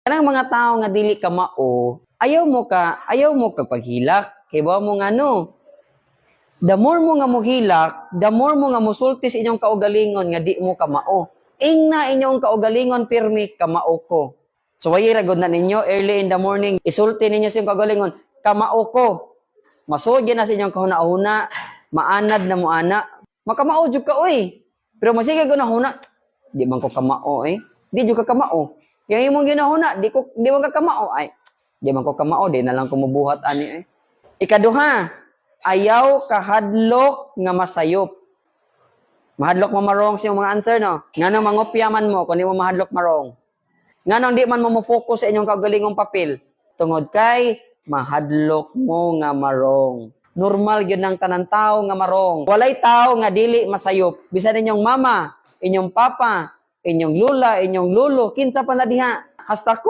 Kanang mga tao nga dili ka mao, ayaw mo ka paghilak. Kay ba mo nga no? The more mo nga mohilak, the more mo nga musulti sa inyong kaugalingon nga di mo kamao. Ingna inyong kaugalingon pirmi kamao ko. So wayi ra gud na ninyo early in the morning, isulti ninyo sa inyong kaugalingon, kamao ko. Masugyan na sa inyong kahuna-huna, maanad na mo ana. Makamao jud ka oy. Pero masige ko na huna, di man ko kamao eh. Di jud ka kamao. Yang imong ginahuna, di man ka kamao ay. Di man ko kamao, di na lang ko mubuhat ani eh. Ikaduha, ayaw kahadlok nga masayop. Mahadlok mo marong sa mga answer, no? Nga nang mangopya man mo, kung di mo mahadlok marong. Nga nang di man mo focus sa inyong kagalingong papel. Tungod kay, mahadlok mo nga marong. Normal yun ng tanan tao nga marong. Walay tao nga dili masayop. Bisan inyong mama, inyong papa, inyong lula, inyong lulo, kinsa pa na diha. Hasta ko.